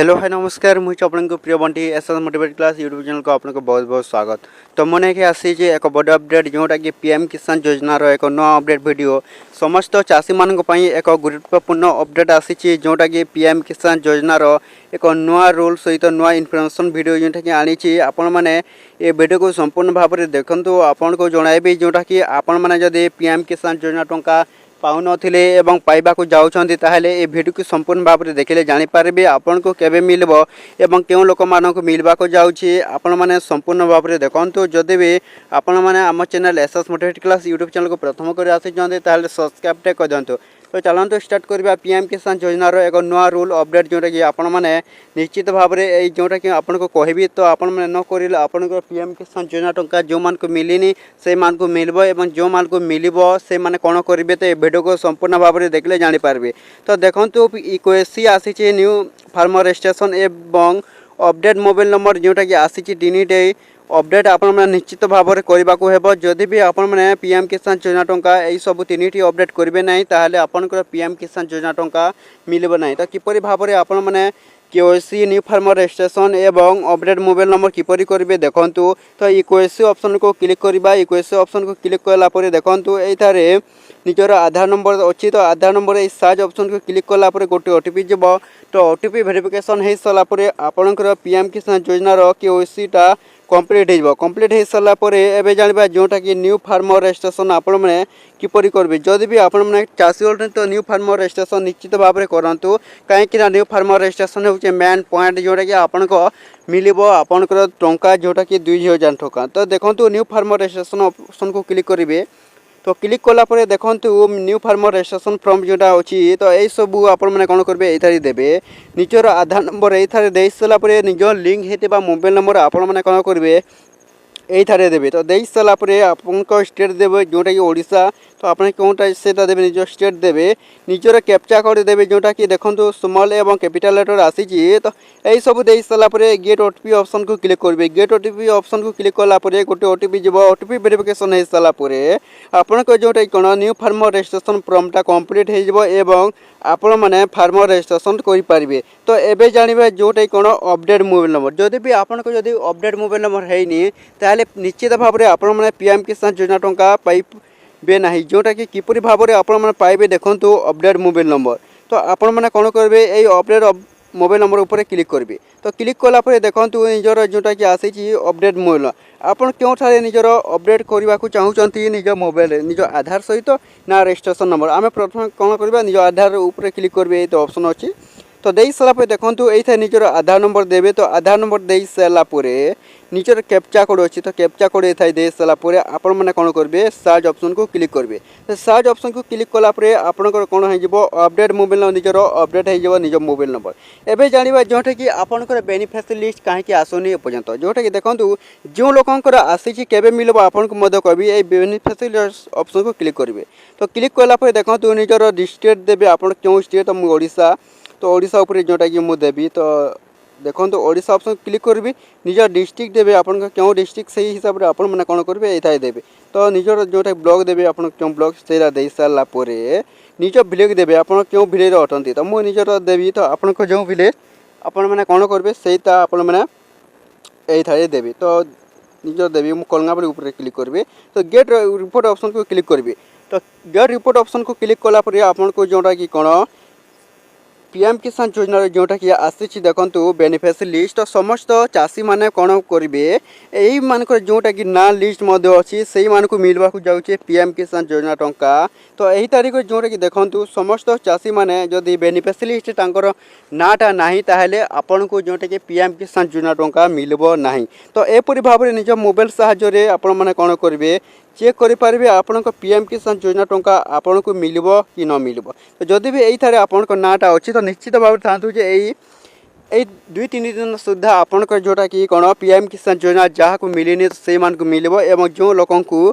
Hello hi नमस्कार मुझे आपको प्रिय Bunty S motivate class YouTube channel को आपको बहुत बहुत स्वागत। तो मन के आसी एक बड़ अपडेट जोटा कि पीएम किसान योजनार एक नुआ अपडेट वीडियो समस्त चाषी मानक एक गुरुत्वपूर्ण अपडेट आसी जोटा कि पीएम किसान योजनार एक नुआ रूल सहित नुआ इनफर्मेशन वीडियो जोटा कि आनी आपण मैंने ये वीडियो को संपूर्ण भाव में देखु आपन को जनइबी जोटा कि आपण मैंने जदि पीएम किसान योजना टंका पाऊन एवं पाइबाकू जाउछन्ति ताहेले ए वीडियो को संपूर्ण भाव में देखिले जानीपारे आपन को केबे मिलबो एवं केउ लोक मानक मिलबाको जाउछि आपण माने संपूर्ण भाव में देखंतु। जदि भी आपण माने आम channel SS motivate class YouTube channel को प्रथम कर आसिछन्ति ताहेले सब्सक्राइब टे कर दियंतु। तो चलते स्टार्ट करवा पीएम किसान योजनार एक नुआ रूल अपडेट जोटा कि आपण मैंने निश्चित भाव में जोटा कि आपन को कहबी तो आपण मैंने न करिले आपण को पीएम किसान योजना टंका जो मान को मिलनी से मान को मिलबो एवं जो मान को मिलबो से माने कोन करिवे तो वीडियो को संपूर्ण भाव में देखले जानि पारबे। तो देखंतु इक्वेसी आसी न्यू फार्मर रजिस्ट्रेशन एवं अपडेट मोबाइल नंबर जोटा कि आसी डिनिटे अपडेट आपण मैंने निश्चित भाव में करने को हेबो। जदि भी आपण मैंने पीएम किसान योजना टंका यही सब तीन अपडेट करेंगे ना ताहले आपनकर पीएम किसान योजना टंका मिलबो ना। तो किपरि भाव में आपण मैंने केओसी न्यू फार्मर रजिस्ट्रेशन एवं अपडेट मोबाइल नंबर किपरि करेंगे देखंतु। तो इक्वेसी ऑप्शन को क्लिक करबा इक्वेसी ऑप्शन को क्लिक कला पर देखंतु एथारे निजर आधार नंबर अच्छी तो आधार नंबर ये सर्च ऑप्शन को क्लिक कला पर गोटे ओटीपी जब तो ओटीपी वेरिफिकेशन हो सारा आपणकर पीएम किसान योजनार केओसीटा कंप्लीट हो सारा एवं जाना जोटा कि न्यू फार्मर रजिस्ट्रेशन आपण मैंने किपरि करेंगे। जदि भी आपण मैंने चाषी होते तो न्यू फार्मर रजिस्ट्रेशन निश्चित भाव में करूँ कहीं न्यू फार्मर रजिस्ट्रेशन होचे मेन पॉइंट जोटा कि आपण को मिलबो आपणकर टंका जोटा कि 2000 टंका। तो देखो न्यू फार्मर रजिस्ट्रेशन ऑप्शन को क्लिक करेंगे तो क्लिक कला पर देखो न्यू फार्मर रजिस्ट्रेशन फॉर्म जोटा अच्छी तो यही सब आपण मैंने कौन करेंगे ये देवे निजर आधार नंबर ये दे सारापर निज लिंक होता मोबाइल नंबर आपण मैंने कौन करेंगे ये देवे। तो दे सारापर आपन स्टेट देवे जोटा कि ओडिशा तो आप कौनटा से देवे निज स्टेट देवे निजर कैप्चा कोड देवे जोटा कि देखो स्मॉल एवं कैपिटल लेटर आसी तो यही सब दे सारापर गेट ओटीपी ऑप्शन को क्लिक करेंगे। गेट ओटीपी ऑप्शन को क्लिक कला गोटे ओटीपी जब ओटीपी वेरिफिकेशन हो सारापर आपण जोटा कौन न्यू फार्मर रजिस्ट्रेशन फॉर्मटा कंप्लीट हो आपण मैंने फार्मर रजिस्ट्रेशन करेंगे। तो एबे जानिबे जोटा कौन अपडेट मोबाइल नंबर जदि भी आपण को जदि अपडेट मोबाइल नंबर है ताहले निश्चित भाव में आपण मैंने पीएम किसान योजना टंका पाइबे ना जोटा कि किपरि भाव में आपण मैंने पाइबे देखंतु अपडेट मोबाइल नंबर। तो आपण मैंने कौन करेंगे ये अपडेट मोबाइल नंबर ऊपर क्लिक करेंगे। तो क्लिक कला देखो निजर जोटा कि आसी अपडेट मोबाइल आपन क्यों निजर अपडेट करने को चाहूँगी निज मोबाइल निज आधार सहित ना रजिस्ट्रेशन नंबर आम प्रथम कौन करवा निज आधार ऊपर क्लिक करेंगे तो ऑप्शन अच्छी तो दे सारापर देखो ये निजर आधार नंबर देवे तो आधार नंबर दे सारापर निजर कैप्चा कोड अच्छी तो कैप्चा कोड ये दे सारापर आपण मैंने कौन करेंगे सर्च ऑप्शन को क्लिक करेंगे। तो सर्च ऑप्शन को क्लिक कलापर आपंकर कौन हो अपडेट मोबाइल निजर अपडेट हो निज मोबाइल नंबर। एवं जाना जोटा कि आपंकर बेनिफिशियरी लिस्ट कहीं आसुनी एपर्यंत जोटा कि देखो जो लोकंर आसी केबे मिलबो आपन को मध्य कहबी ए बेनिफिशियरी ऑप्शन को क्लिक करेंगे। तो क्लिक कलापर देखो निजर डिस्ट्रिक्ट देवे आपन क्यों स्टेट तो मुझे ओडिशा तो ओडिशा उपर जोटा कि मुझे देवी तो देखो ओडिशा ऑप्शन क्लिक करी निजर डिस्ट्रिक्ट देवे आपन क्यों डिस्ट्रिक्ट से हिसाब से आपन मैंने कौन करेंगे ये देवे। तो निजर जोटा ब्लॉक देवे आपन क्यों ब्लॉक से दे सारापर निज विलेज देवे आपन क्यों विलेज अटंती तो मुझे निजर देवी तो आपन जो विलेज आपन मैंने कौन करेंगे सहीटा आपन मैंने ये देवी। तो निजर देवी मुझे कलंगाबाड़ी ऊपर क्लिक करेंगे। तो गेट रिपोर्ट ऑप्शन को क्लिक करेंगे। तो गेट रिपोर्ट ऑप्शन को क्लिक कलापर आपन को जोटा कि कौन पीएम किसान योजना जोटा कि आसी देखो बेनिफिशियरी लिस्ट समस्त चाषी मैंने कौन करेंगे यही मानक जोटा कि ना लिस्ट अच्छी से मानक मिलवा जाऊँचे पीएम किसान योजना टंका। तो यही तारीख जोटा कि देखो समस्त चाषी मैंने जदि बेनिफिशियरी लिस्ट तांकर नाटा नहीं ताहले आपन को जोटा कि पीएम किसान योजना टंका मिलबो नहीं। तो एपरि भाव में निज मोबाइल साहाय्य आपण मैंने कौन करेंगे चेक करेंगे आपण पीएम किसान योजना टंका आपण को मिलबो कि न मिलबो। तो जदि भी यही आपण नाटा अच्छी तो निश्चित भाव था यही 2-3 दिन सुधा आपंकर जोटा कि कौन पीएम किसान योजना जहाँ को मिलनी से मान को मिलबो एवं जो लोक को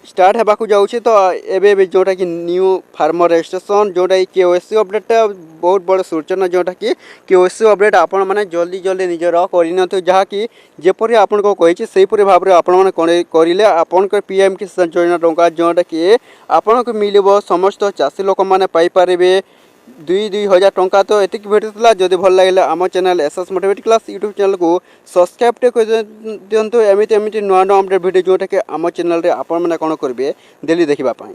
स्टार्ट होगा जाऊँगी। तो एवं जोटा कि न्यू फार्मर रजिस्ट्रेशन जोटा केओसी अपडेट बहुत बड़ सूचना जोटा कि केओसी अपडेट आपण मैंने जल्दी जल्दी निजर कर जहाँ कि जपरी आपन को कही सेपरी भाव में आपण मैंने करें आपंकर पीएम किसान योजना टंका जोटा कि आपन को मिलबो समस्त चाषी लोक मैंने पाइपर ଦୁଇ ହଜାର ଟଙ୍କା। ତ ଏତିକି ଭିଡ଼ିଓ ଥିଲା। ଯଦି ଭଲ ଲାଗିଲା ଆମ channel SS motivate class YouTube ଚ୍ୟାନେଲ୍କୁ ସବସ୍କ୍ରାଇବ୍ ଟିକେ କରିଦିଅନ୍ତୁ। ଏମିତି ନୂଆ ଅପଡ଼େଟ୍ ଭିଡ଼ିଓ ଯେଉଁଟାକି ଆମ ଚ୍ୟାନେଲ୍ରେ ଆପଣମାନେ କ'ଣ କରିବେ ଡେଲି ଦେଖିବା ପାଇଁ।